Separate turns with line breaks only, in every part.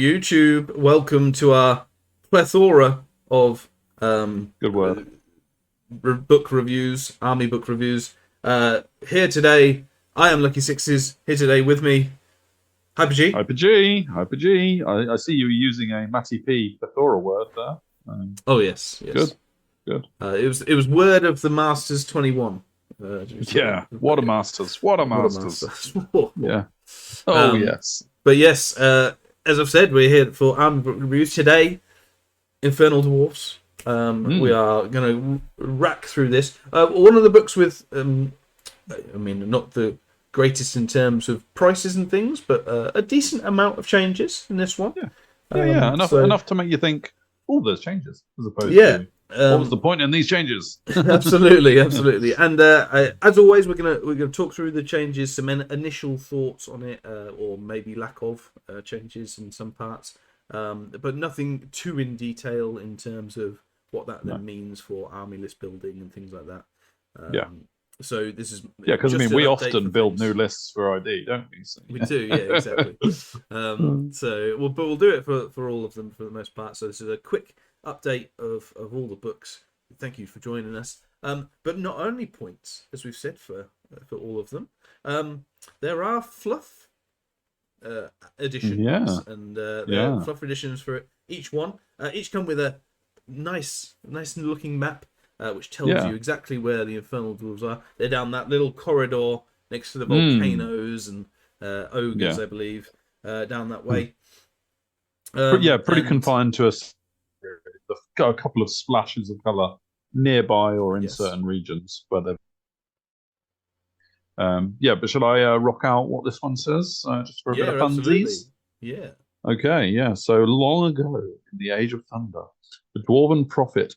YouTube. Welcome to our plethora of
Good word.
book reviews, army book reviews. Here today, I am Lucky Sixes. Here today with me, Hyper G.
Hyper G. I see you using a Matty P plethora word there.
Oh yes, yes.
Good.
It was word of the Masters 21.
Yeah. What a masters. What a masters. Yeah. Oh yes.
But yes, as I've said, we're here for army book reviews today. Infernal Dwarves. We are going to rack through this. One of the books with, not the greatest in terms of prices and things, but a decent amount of changes in this one.
Yeah. Enough to make you think, oh, there's changes, as opposed to what was the point in these changes?
absolutely. And as always, we're gonna talk through the changes, some initial thoughts on it, or maybe lack of changes in some parts. But nothing too in detail in terms of what that then means for army list building and things like that. So this is
because we often build new lists for ID, don't we? So,
we do, yeah, exactly. We'll do it for all of them for the most part. So this is a quick update of all the books. Thank you for joining us. But not only points, as we've said for all of them. There are fluff editions and fluff editions for each one. Each come with a nice looking map which tells you exactly where the Infernal Dwarves are. They're down that little corridor next to the volcanoes and ogres, I believe, down that way.
Pretty confined to a couple of splashes of colour nearby or in certain regions where they're. But should I rock out what this one says just for a bit of funsies?
Yeah.
Okay, yeah. So long ago, in the Age of Thunder, the dwarven prophet,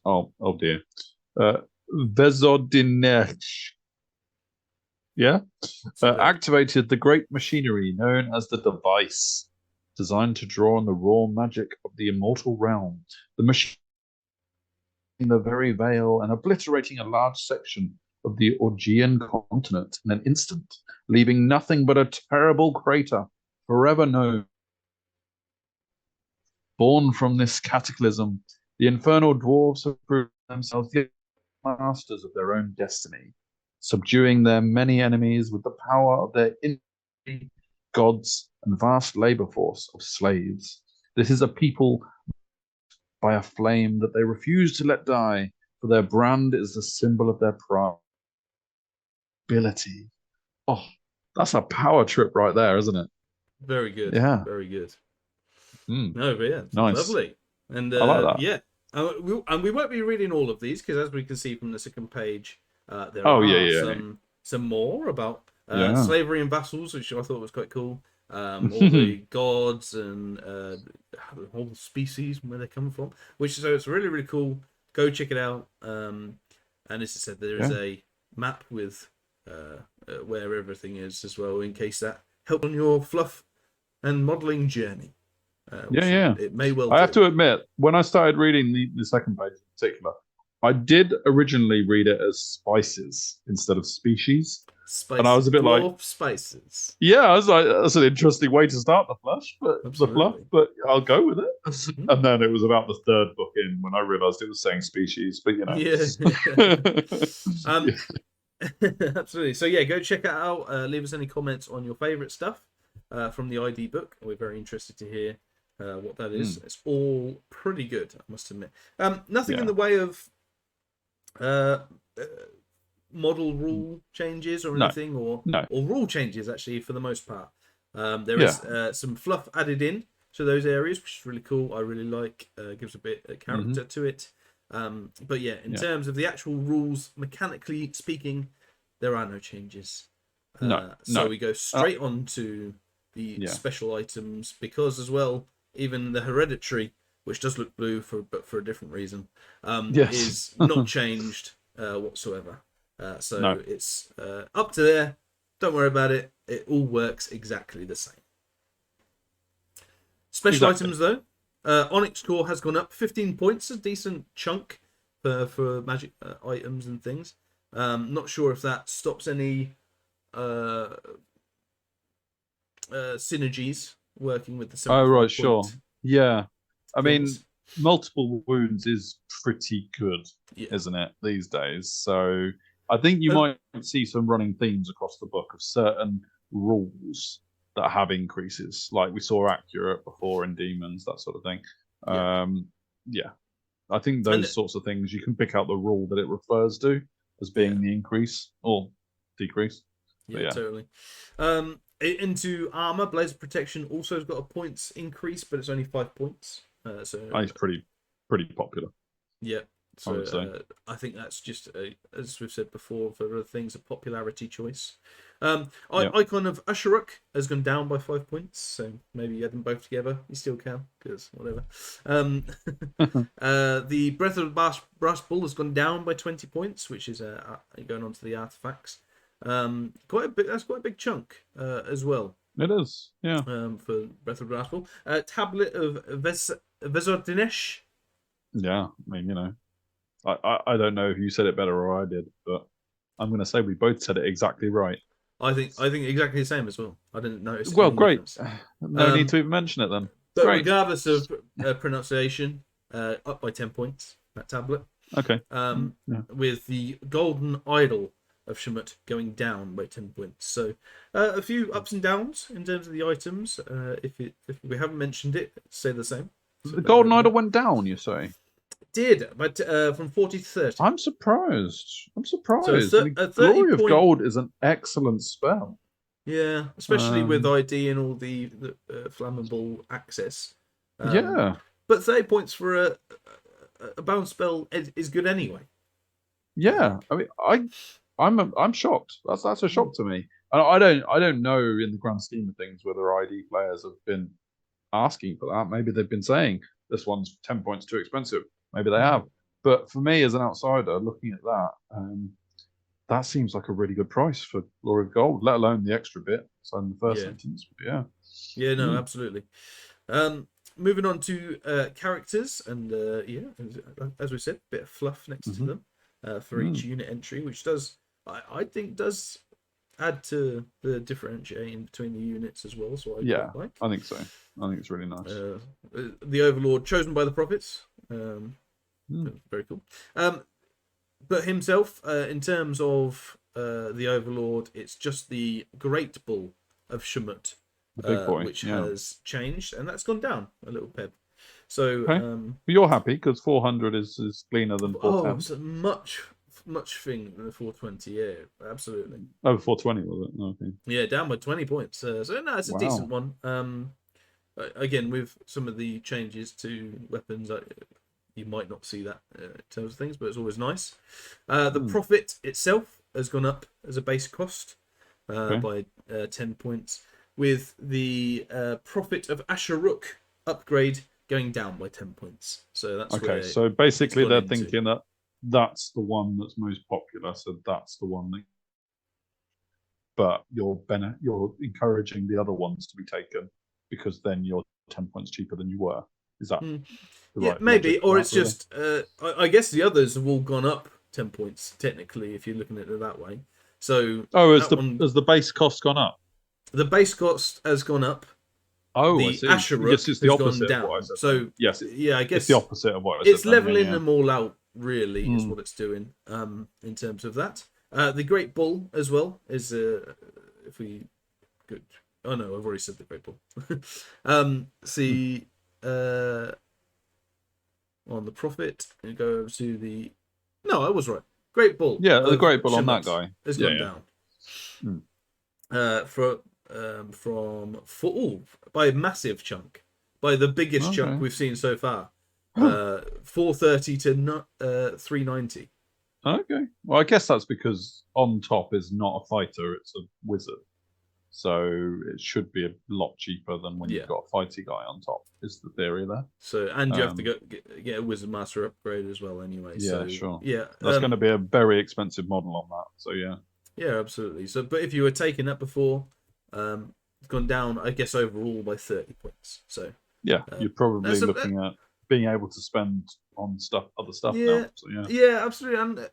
Vezodinerch, activated the great machinery known as the Device, designed to draw on the raw magic of the immortal realm. The machine in the very veil and obliterating a large section of the Augean continent in an instant, leaving nothing but a terrible crater, forever known. Born from this cataclysm, the infernal dwarves have proved themselves the masters of their own destiny, subduing their many enemies with the power of their infinity, gods, and vast labor force of slaves. This is a people by a flame that they refuse to let die, for their brand is the symbol of their pride. Ability. Oh, that's a power trip right there, isn't it?
Very good.
Yeah.
Very good.
No,
but yeah,
nice.
Lovely. And
I like that.
Yeah. And we won't be reading all of these because, as we can see from the second page, there are some more about slavery and vassals, which I thought was quite cool. All the gods and all the species, where they come from, so it's really, really cool. Go check it out. And as I said, there is a map with where everything is as well, in case that helps on your fluff and modelling journey. It may well.
I have to admit, when I started reading the second page in particular, I did originally read it as spices instead of species.
Spices,
and I was a bit like
spices.
Yeah, I was like, that's an interesting way to start the fluff, but I'll go with it. And then it was about the third book in when I realised it was saying species, but you know.
Absolutely. So go check it out. Leave us any comments on your favourite stuff from the ID book. We're very interested to hear what that is. It's all pretty good, I must admit. Nothing in the way of model rule changes or anything, or rule changes actually, for the most part. There is some fluff added in to those areas, which is really cool. I really like. Gives a bit of character to it. But in terms of the actual rules, mechanically speaking, there are no changes. So we go straight on to the special items, because as well, even the hereditary, which does look blue but for a different reason, is not changed whatsoever. It's up to there. Don't worry about it. It all works exactly the same. Special items though, Onyx Core has gone up 15 points, a decent chunk for magic items and things. Not sure if that stops any synergies working with the 75 point
Yeah, I mean,
things.
multiple wounds is pretty good,
Yeah.
isn't it, these days? So I think you
And
might see some running themes across the book of certain rules that have increases, like we saw accurate before in demons, that sort of thing.
yeah.
Yeah, I think
And
those sorts of things you can pick out the rule that it refers to as
yeah.
being the increase or decrease. But
Yeah,
yeah,
totally. Into armor, Blaze of Protection also has got a points increase, but it's only 5 points.
it's pretty popular,
Yeah.
I
So
would say.
I think that's just as we've said before for other things, a popularity choice.
Yeah.
Icon of Usheruk has gone down by 5 points, so maybe you add them both together. You still can, because whatever. Um, the Breath of the Brass Bull has gone down by 20 points, which is going on to the artifacts. Quite a bit. That's quite a big chunk as well.
It is, yeah.
For Breath of the Brass Bull. Tablet of Vezordinesh.
Yeah, I mean, I don't know if you said it better or I did, but I'm going to say we both said it exactly right.
I think exactly the same as well. I didn't notice
Well,
any
great.
difference.
No need to even mention it then.
But
Great.
regardless of pronunciation, up by 10 points, that tablet.
Okay. Yeah.
With the Golden Idol of Shemut going down by 10 points. So a few ups and downs in terms of the items. If we haven't mentioned it, say the same. So
The Golden Idol went down, you say?
It did, but from 40 to 30.
I'm surprised.
So
The
a 30
Glory of
point.
Gold is an excellent spell.
Yeah, especially with ID and all the flammable access.
Yeah.
But 30 points for a bounce spell is good anyway.
Yeah. I mean, I'm shocked. That's a shock to me. And I don't know in the grand scheme of things whether ID players have been asking for that. Maybe they've been saying this one's 10 points too expensive. Maybe they have. But for me as an outsider looking at that, that seems like a really good price for Glory of Gold, let alone the extra bit. So in the first sentence, but yeah.
Yeah, no, absolutely. Moving on to characters, and as we said, a bit of fluff next to them for each unit entry, which does, I think, does add to the differentiating between the units as well. So I quite like.
I think so. I think it's really nice.
The Overlord chosen by the prophets, very cool. But himself, in terms of the Overlord, it's just the Great Bull of Shemut, which has changed, and that's gone down a little peb. So,
but you're happy because 400 is cleaner than 410.
Oh, it's a much thing than the 420. Yeah, absolutely.
Oh, 420 was it? Okay.
Yeah, down by 20 points. So no, it's a decent one. Again, with some of the changes to weapons, you might not see that in terms of things, but it's always nice. The Prophet itself has gone up as a base cost by 10 points, with the Prophet of Asheruk upgrade going down by 10 points. So that's
okay. So basically, they're thinking that that's the one that's most popular, so that's the one that. But you're encouraging the other ones to be taken because then you're 10 points cheaper than you were. Is that?
Yeah, maybe, or it's just. I guess the others have all gone up 10 points technically, if you're looking at it that way. So
has the base cost gone up?
The base cost has gone up.
Oh,
the
I see.
Asheruk
yes, it's the
has
opposite
gone
of what I
down.
said.
So
yes,
yeah, I guess
it's the opposite of what I said.
It's leveling them all out, really, is what it's doing. In terms of that, the Great Bull as well is if we could. Oh no, I've already said the Great Bull. See. On the Prophet and go over to the. No, I was right. Great Bull.
Yeah, the Great Bull on that guy
has gone down. By a massive chunk, by the biggest chunk we've seen so far. 430 to 390.
Okay. Well, I guess that's because on top is not a fighter; it's a wizard. So it should be a lot cheaper than when you've got a fighty guy on top, is the theory there.
So, and you have to get a Wizard Master upgrade as well anyway.
Yeah,
so,
sure.
Yeah.
That's going to be a very expensive model on that. So, yeah.
Yeah, absolutely. So, but if you were taking that before, it's gone down, I guess, overall by 30 points. So,
yeah, you're probably looking at being able to spend on other stuff now. So,
yeah, absolutely. And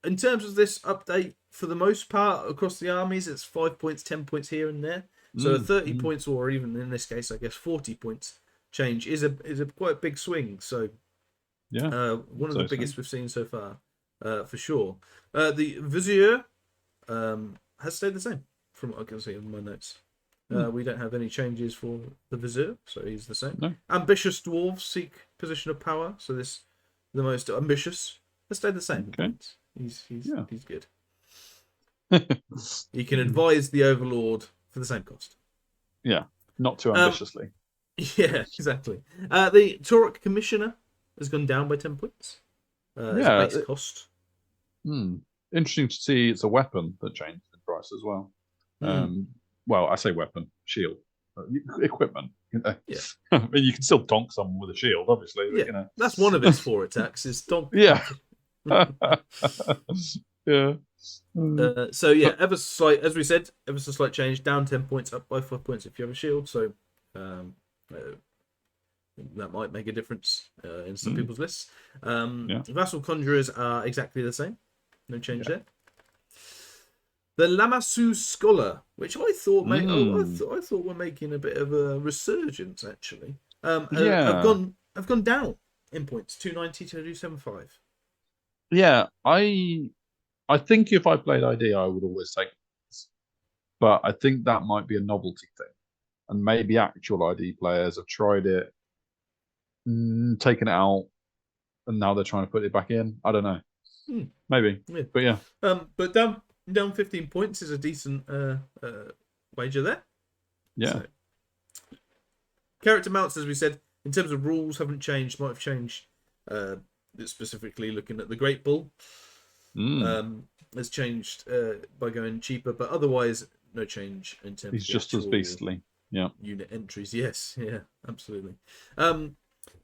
in terms of this update, for the most part, across the armies, it's 5 points, 10 points here and there. So 30 points, or even in this case, I guess 40 points change is a quite a big swing. So one of the biggest we've seen so far, for sure. The Vizier has stayed the same from what I can see in my notes. We don't have any changes for the Vizier, so he's the same.
No.
Ambitious dwarves seek position of power, so the most ambitious has stayed the same.
Okay.
He's good. He can advise the Overlord for the same cost.
Yeah, not too ambitiously.
Yeah, exactly. The Torok Commissioner has gone down by 10 points. As a base cost.
Interesting to see it's a weapon that changed in price as well. Well, I say weapon, shield, equipment. Yeah. I mean, you can still donk someone with a shield, obviously.
Yeah,
but,
that's one of its 4 attacks. Is donk.
Yeah. Yeah.
So yeah, ever so slight, as we said, ever so slight change, down 10 points, up by 5 points if you have a shield. So that might make a difference in some people's lists. Vassal Conjurers are exactly the same. No change there. The Lamassu Scholar, which I thought I thought were making a bit of a resurgence actually. Have gone down in points, 290 to 275.
Yeah, I think if I played ID, I would always take this. But I think that might be a novelty thing. And maybe actual ID players have tried it, taken it out, and now they're trying to put it back in. I don't know. Maybe. Yeah. But yeah.
But down 15 points is a decent wager there.
Yeah.
So, character mounts, as we said, in terms of rules, haven't changed. Might have changed. Specifically looking at the Great Bull. Has changed by going cheaper, but otherwise no change in terms.
He's just as beastly. Yeah.
Unit entries, yes, yeah, absolutely.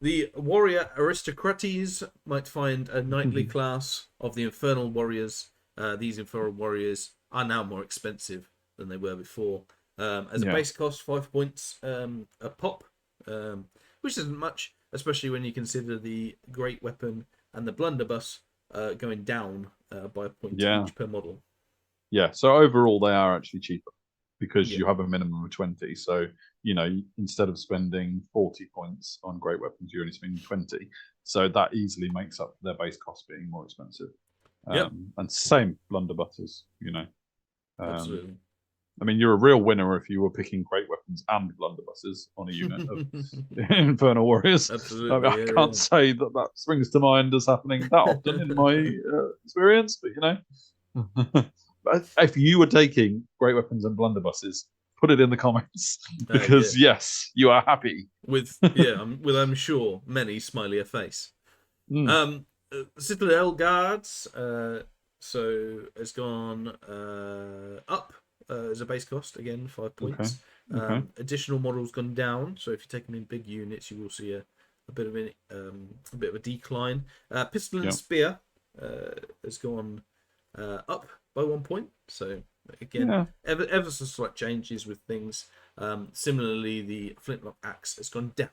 The warrior aristocrates might find a knightly class of the Infernal warriors. These Infernal warriors are now more expensive than they were before. As a base cost, 5 points a pop, which isn't much, especially when you consider the Great Weapon and the Blunderbuss going down by a point each per model.
Yeah, so overall they are actually cheaper because you have a minimum of 20. So, instead of spending 40 points on Great Weapons, you're only spending 20. So that easily makes up their base cost being more expensive. And same Blunderbusses,
Absolutely.
I mean, you're a real winner if you were picking Great Weapons and Blunderbusses on a unit of Infernal Warriors.
Absolutely.
I mean, I can't say that springs to mind as happening that often in my experience, but But if you were taking Great Weapons and Blunderbusses, put it in the comments because yes, you are happy
with I'm sure many smiley a face. Citadel Guards, so has gone up as a base cost again, 5 points.
Okay.
Additional models gone down, so if you take them in big units, you will see a bit of a decline. Pistol and Spear has gone up by 1 point. So again, ever so slight changes with things. Similarly, the Flintlock Axe has gone down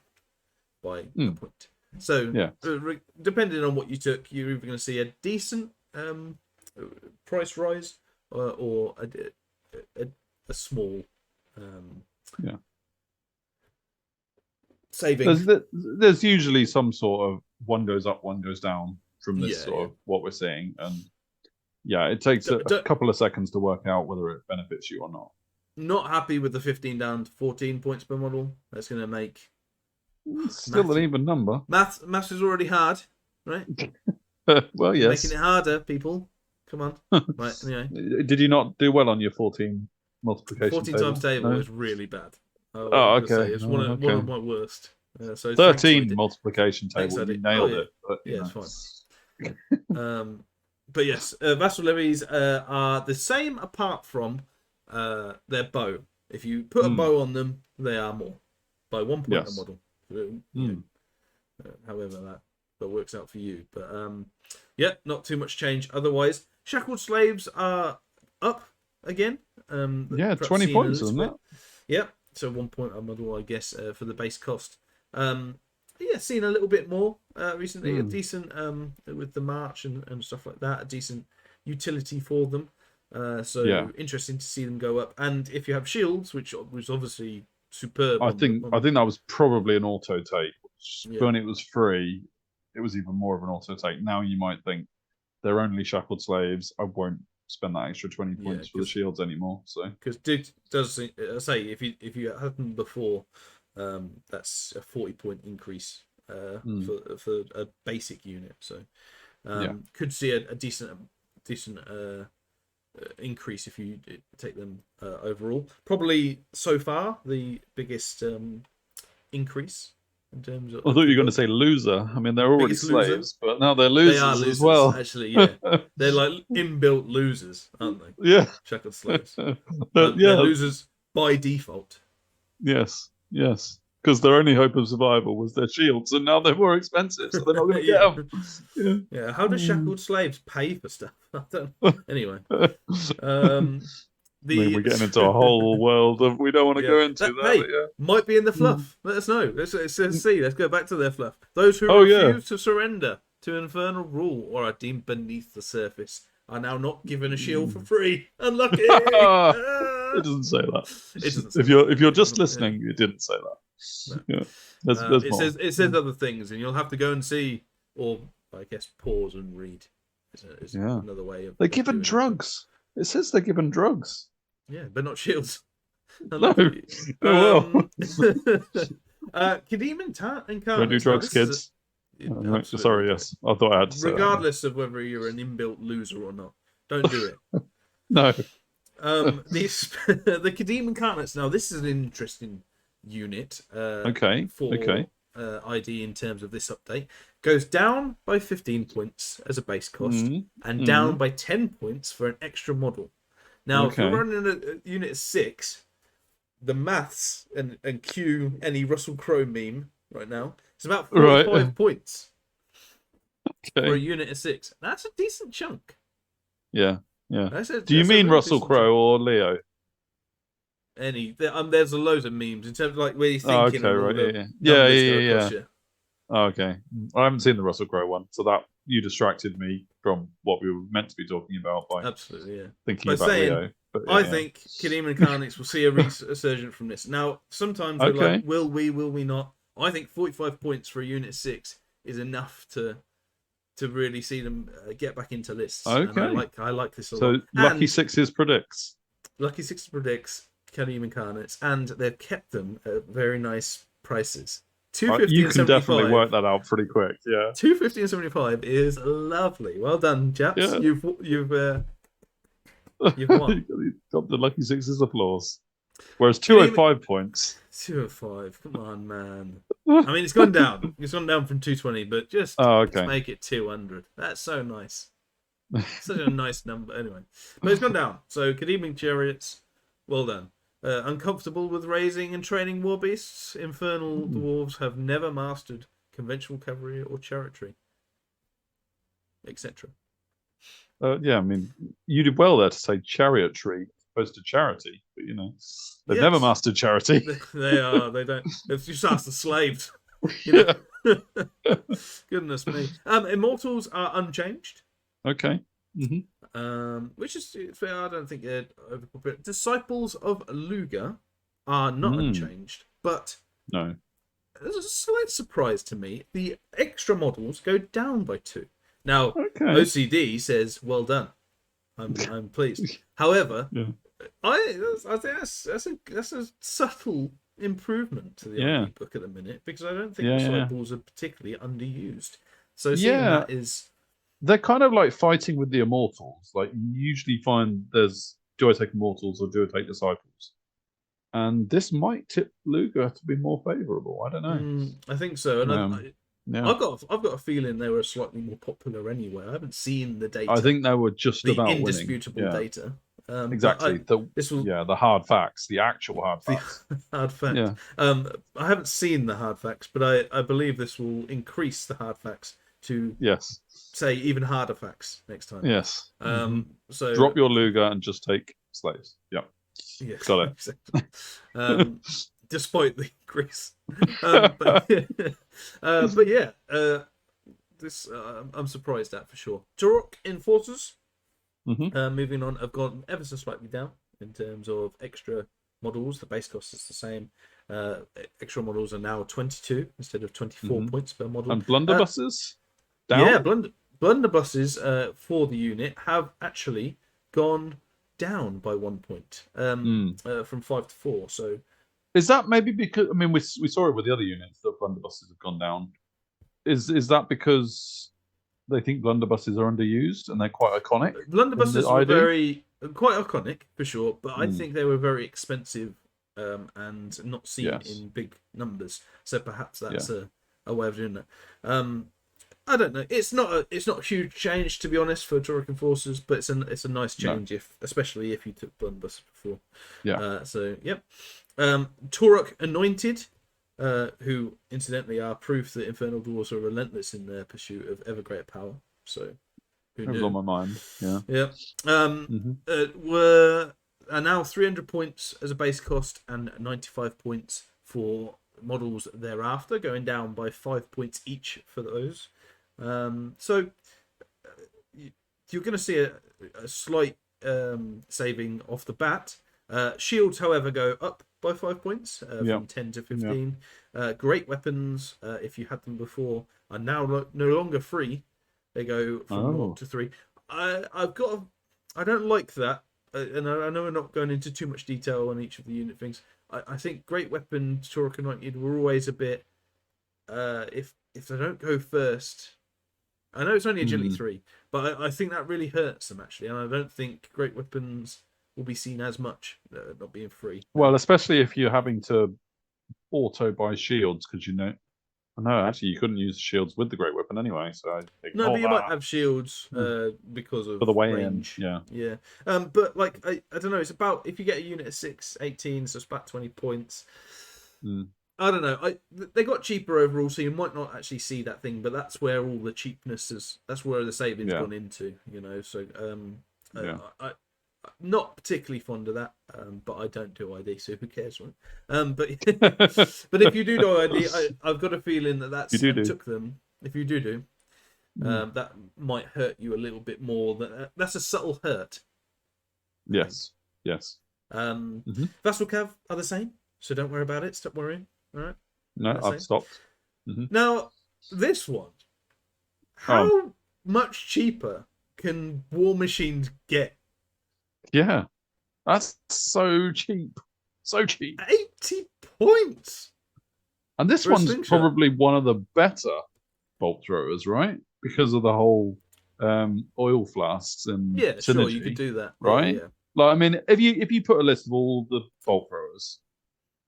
by a point. So depending on what you took, you're either going to see a decent price rise or a small saving.
There's usually some sort of one goes up, one goes down from this sort of what we're seeing, and it takes a couple of seconds to work out whether it benefits you or not.
Not happy with the 15 down to 14 points per model. That's going to make
still an even number.
Maths is already hard, right?
Well, yes.
Making it harder, people. Come on. Right. Anyway.
Did you not do well on your 14 multiplication
14 times table was really bad.
Okay.
It's one of my worst. So
13 multiplication table. You nailed it. But,
it's fine. But yes, Vassal levies are the same apart from their bow. If you put a bow on them, they are more by 1 point a model. However that works out for you. But not too much change otherwise. Shackled slaves are up again.
20 points on that.
Yep. So 1 point a model, I guess, for the base cost. Seen a little bit more recently. A decent with the march and stuff like that. A decent utility for them. Interesting to see them go up. And if you have shields, which obviously superb.
I think that was probably an auto take.
Yeah.
When it was free, it was even more of an auto take. Now you might think they're only shackled slaves. I won't spend that extra 20 points for the shields anymore. So
because does say if you had them before, that's a 40-point increase for a basic unit. So could see a decent increase if you take them overall. Probably so far the biggest increase in terms of.
I thought you were going to say loser. I mean, they're already slaves, but now they're losers,
they are losers
as well.
Actually, yeah, they're like inbuilt losers, aren't they?
Yeah,
shackled slaves.
They're
losers by default.
Yes, because their only hope of survival was their shields, and now they're more expensive, so they're not going to get them.
Yeah. How do shackled slaves pay for stuff? I don't. Anyway,
we're getting into a whole world of we don't want to go into that.
Might be in the fluff. Let us know. Let's see. Let's go back to their fluff. Those who refuse to surrender to infernal rule or are deemed beneath the surface are now not given a shield for free. Unlucky.
It doesn't say that.
It doesn't say
if you're just listening, it didn't say that. No. There's
it
more.
says other things, and you'll have to go and see, or I guess pause and read. Is another way of.
They're given drugs. It says they're given drugs.
Yeah, but not shields.
No.
Kadeem and Incarnate.
Don't do drugs, kids. Sorry, yes. I thought I had to say
regardless of whether you're an inbuilt loser or not, don't do it.
No.
The Kadeem Incarnates. Now, this is an interesting unit. For ID in terms of this update, goes down by 15 points as a base cost, and down by 10 points for an extra model. Now, if you're running a unit of 6, the maths and cue any Russell Crowe meme right now, it's about 45 points for a unit of 6. That's a decent chunk.
Yeah. Do you mean Russell Crowe or Leo?
There's a load of memes in terms of like where you're thinking.
Yeah. Oh, okay. I haven't seen the Russell Crowe one, so that you distracted me from what we were meant to be talking about by thinking about Leo. But,
I think Kadeem Incarnates will see a resurgence from this. Now, sometimes we're like, will we not? I think 45 points for a unit 6 is enough to really see them get back into lists.
Okay.
And I like this a lot.
So Lucky Sixes predicts
Kadeem Incarnates, and they've kept them at very nice prices.
You can definitely work that out pretty quick. Yeah.
250 and 75 is lovely. Well done, chaps.
Yeah.
You've won.
You got the Lucky Sixes applause. Whereas 205 points.
205. Come on, man. I mean, it's gone down. It's gone down from 220, but just make it 200. That's so nice. Such a nice number. Anyway, but it's gone down. So, Kadeem Chariots, well done. Uncomfortable with raising and training war beasts, Infernal Dwarves have never mastered conventional cavalry or chariotry, etc.
I mean, you did well there to say chariotry as opposed to charity, but they've never mastered charity.
They don't. It's just ask the slaves. Goodness me. Immortals are unchanged.
Okay.
Which is fair. I don't think they're overpopular. Disciples of Luga are not unchanged, but
no.
There's a slight surprise to me. The extra models go down by 2. Now, OCD says, "Well done." I'm pleased. However, I think that's a subtle improvement to the ID book at the minute, because I don't think disciples are particularly underused. So seeing that is.
They're kind of like fighting with the immortals. Like, you usually find there's do I take immortals or do I take disciples? And this might tip Luga to be more favourable. I don't know.
I think so. And I've got a feeling they were slightly more popular anyway. I haven't seen the data.
I think they were just about winning.
The indisputable data.
Exactly. The hard facts, the actual hard facts.
Hard facts. Yeah. I haven't seen the hard facts, but I believe this will increase the hard facts to say even harder facts next time.
Yes.
So
drop your Luga and just take slaves. Yeah. Got it.
Exactly. Despite the increase. But yeah, this I'm surprised at for sure. Turok Enforcers. Moving on, I've gone ever so slightly down in terms of extra models. The base cost is the same. Extra models are now 22 instead of 24 points per model.
And blunderbusses down?
Yeah, blunderbusses for the unit have actually gone down by 1 point from 5 to 4. So
is that maybe because we saw it with the other units that blunderbusses have gone down? Is that because they think blunderbusses are underused and they're quite iconic?
Blunderbusses were quite iconic for sure, but I think they were very expensive and not seen in big numbers. So perhaps that's a way of doing that. I don't know. It's not a huge change, to be honest, for Torok Enforcers, but it's a nice change especially if you took blunderbusses before.
Yeah.
Torok Anointed, who incidentally are proof that Infernal Dwarves are relentless in their pursuit of ever greater power. So who knew?
On my mind. Yeah.
Yeah. Are now 300 points as a base cost and 95 points for models thereafter, going down by 5 points each for those. So you're going to see a slight saving off the bat. Shields, however, go up by 5 points from 10 to 15. Great weapons, if you had them before, are now no longer free. They go from 0 to 3. I don't like that, and I know we're not going into too much detail on each of the unit things. I think great weapons, Torok Anointed, were always a bit. If they don't go first, I know it's only agility 3, but I think that really hurts them actually, and I don't think great weapons will be seen as much not being free.
Well, especially if you're having to auto buy shields, because actually you couldn't use shields with the great weapon anyway. So
no, but you might have shields because of
for the way
range.
in.
Yeah. But like I don't know. It's about if you get a unit of 6, 18, so it's about 20 points. I don't know. They got cheaper overall, so you might not actually see that thing. But that's where all the cheapness is. That's where the savings gone into. So I'm not particularly fond of that. But I don't do ID, so who cares, right? But if you do ID, I've got a feeling that took them. If you do, that might hurt you a little bit more. That's a subtle hurt.
Yes.
Vassel Cav are the same, so don't worry about it. Stop worrying. All right.
No, I've stopped.
Now, this one. How much cheaper can War Machines get?
Yeah, that's so cheap.
80 points.
And this one's probably one of the better bolt throwers, right? Because of the whole oil flasks and synergy,
sure, you could do that,
right?
Yeah.
Like, if you put a list of all the bolt throwers,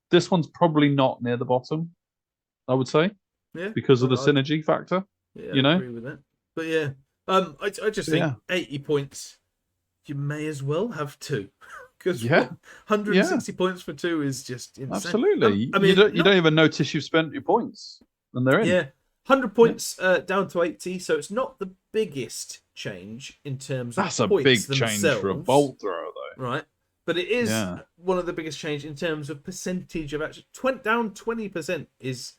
this one's probably not near the bottom, I would say.
Yeah.
Because of the synergy factor.
Yeah, I agree with that. But yeah, I just think 80 points, you may as well have 2. Because 160 points for 2 is just insane.
Absolutely. You don't even notice you've spent your points, and they're in.
Yeah, 100 points down to 80, so it's not the biggest change in terms of points themselves.
That's a big change for a bolt thrower, though.
Right, but it is one of the biggest change in terms of percentage of actually down 20% is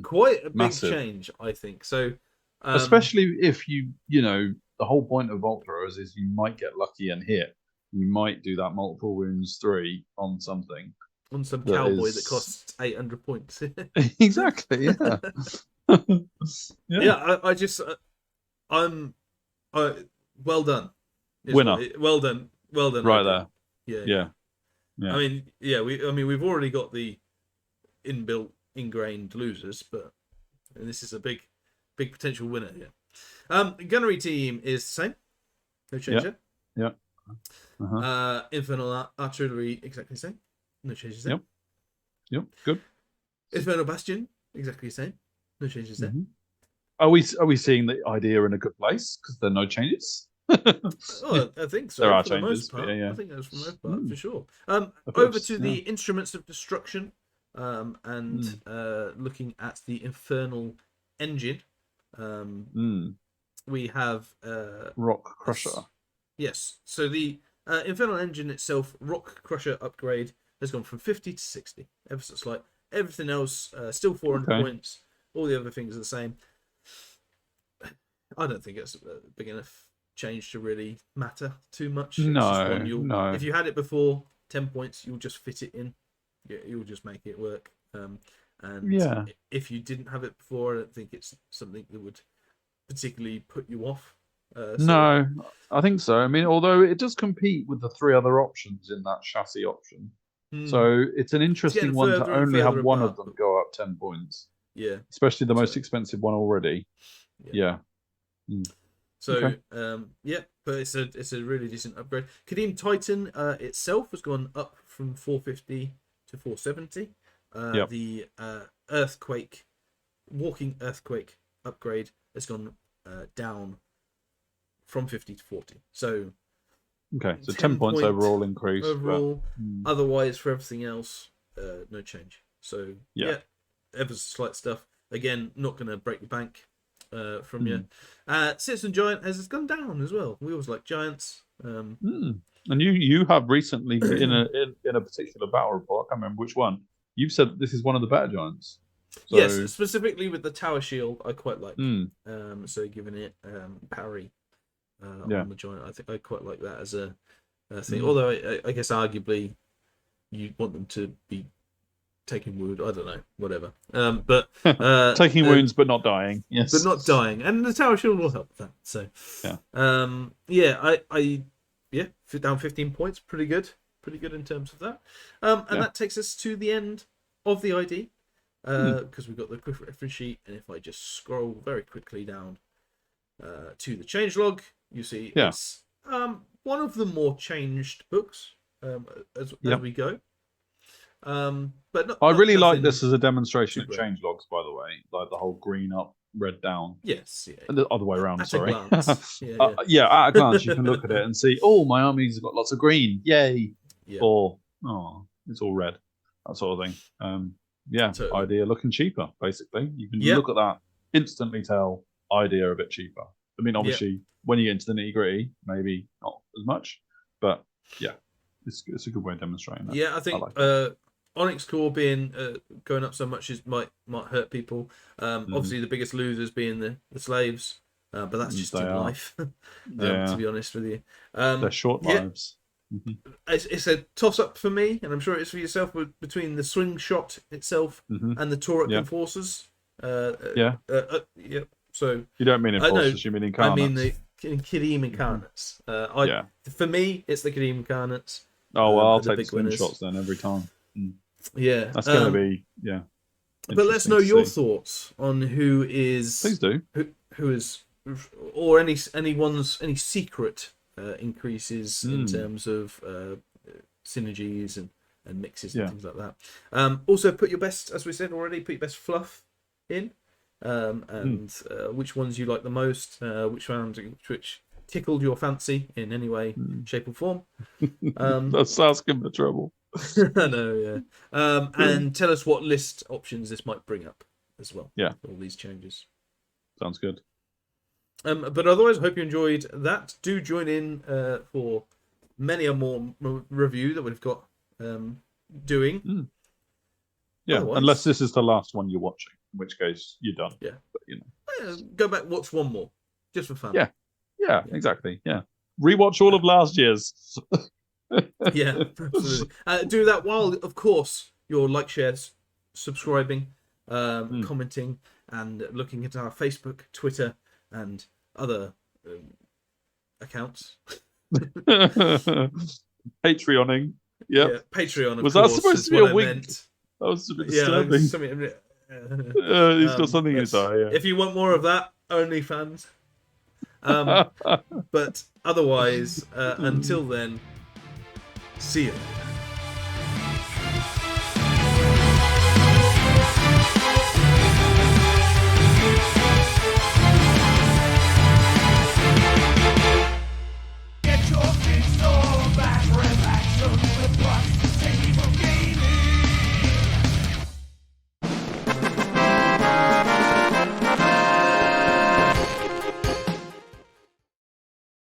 quite a big change, I think. So,
especially if the whole point of bolt throwers is you might get lucky and hit. You might do that multiple wounds 3 on something.
On some cowboy that costs 800 points.
Exactly, yeah.
I just, well done.
Winner.
Well done.
Right there.
Yeah. I mean, we've already got the ingrained losers, but this is a big potential winner here. Gunnery team is the same. No change there.
Yeah.
Infernal artillery exactly the same. No changes there.
Yep. Good.
Infernal bastion exactly the same. No changes there.
Are we seeing the idea in a good place? Because there are no changes.
I think so.
There are
for
changes,
the most part. I think that's for the most part for sure.
Over
to the instruments of destruction, and looking at the Infernal engine. We have
Rock Crusher.
Yes. So the Infernal engine itself, Rock Crusher upgrade, has gone from 50 to 60. Ever so slight. Everything else still 400 points. All the other things are the same. I don't think it's a big enough change to really matter too much.
No.
If you had it before, 10 points, you'll just fit it in. you'll just make it work. And
Yeah.
if you didn't have it before, I don't think it's something that would particularly put you off.
No, I think so. I mean, although it does compete with the 3 other options in that chassis option. So it's an interesting one to only have one of them go up 10 points.
Yeah.
Especially the most expensive one already. Yeah.
So but it's a really decent upgrade. Kadeem Titan itself has gone up from 450 to 470. The walking earthquake upgrade has gone down from 50 to 40. So
10 points overall increase.
Overall, otherwise for everything else, no change. So ever slight stuff. Again, not going to break the bank from you. Citizen Giant has gone down as well. We always like giants.
And you have recently in a particular battle report, I can't remember which one, you've said that this is one of the better giants. So...
Yes, specifically with the tower shield, I quite like. So giving it parry on the giant, I think I quite like that as a thing. Although I guess arguably you'd want them to be taking wound. I don't know, whatever. But
taking wounds but not dying. Yes,
but not dying, and the tower shield will help with that. So I down 15 points, pretty good in terms of that. And that takes us to the end of the ID. Because we've got the quick reference sheet, and if I just scroll very quickly down to the changelog, you see it's one of the more changed books as we go. But not,
I really like this as a demonstration of changelogs, by the way, like the whole green up, red down.
Yes,
and the other way around. Sorry.
At
a glance, you can look at it and see, my army's got lots of green, yay! Or it's all red, that sort of thing. Idea looking cheaper, basically. You can look at that, instantly tell idea a bit cheaper. I mean, obviously, when you get into the nitty gritty, maybe not as much, but it's a good way of demonstrating that.
Yeah, I think Onyx Core being going up so much might hurt people. Obviously, the biggest losers being the slaves, but that's just in life. To be honest with you,
they're short lives.
It's a toss-up for me, and I'm sure it's for yourself, between the swing shot itself and the Taurak enforcers. So
you don't mean enforcers, you mean incarnates.
I mean the Kadeem incarnates. For me, it's the Kadeem incarnates.
I'll take the swing shots then every time.
Yeah,
that's going to be
But let's know your thoughts on who is.
Please do.
Who is, or any secret increases in terms of synergies and mixes and things like that. Also, put your best, as we said already, put your best fluff in, and which ones you like the most, which tickled your fancy in any way, shape, or form.
That's asking for trouble.
I know, and tell us what list options this might bring up as well.
Yeah,
all these changes.
Sounds good.
But otherwise, I hope you enjoyed that. Do join in for many a more review that we've got doing.
Yeah, otherwise, unless this is the last one you're watching, in which case you're done.
Yeah,
but
go back, watch one more, just for fun.
Yeah, exactly. Yeah, rewatch all of last year's.
Yeah, absolutely. Do that while, of course, you're shares, subscribing, commenting, and looking at our Facebook, Twitter, and other accounts.
Patreoning. Yep.
Yeah, Patreon, of
was
course.
That supposed to be a wink? That was a bit disturbing. He's got something in his eye. Yeah.
If you want more of that, OnlyFans. But otherwise, until then, see you.